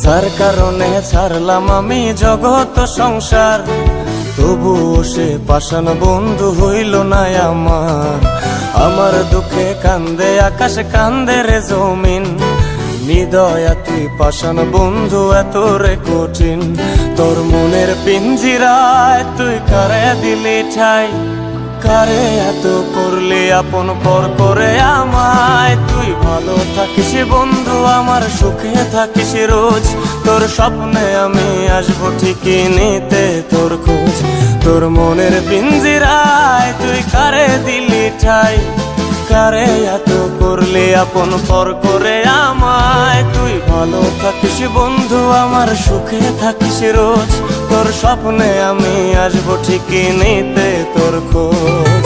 যার কারণে ছাড়লাম আমি জগৎ সংসার, তবুও সে পাষাণ বন্ধু হইল না আমার। আমার দুঃখে কান্দে আকাশ, কান্দে রে জমিন, নিদয়া তুই পাষাণ বন্ধু এত রে কঠিন। তোর মনের পিঞ্জিরায় তুই কারে দিলি ঠাই, কারে এত করলি আপন পর করে আমায়। তুই ভালো থাকিস বন্ধু আমার, সুখে থাকিস রোজ, তোর স্বপ্নে আমি আসবো ঠিকই নিতে তোর খোঁজ। তোর মনের পিঞ্জিরায় তুই কারে দিলি ঠাই, কারে এত করলি আপন পর করে আমায়। তুই ভালো থাকিস বন্ধু আমার, সুখে থাকিস রোজ, তোর স্বপ্নে আমি আসবো ঠিকই নিতে তোর খোঁজ।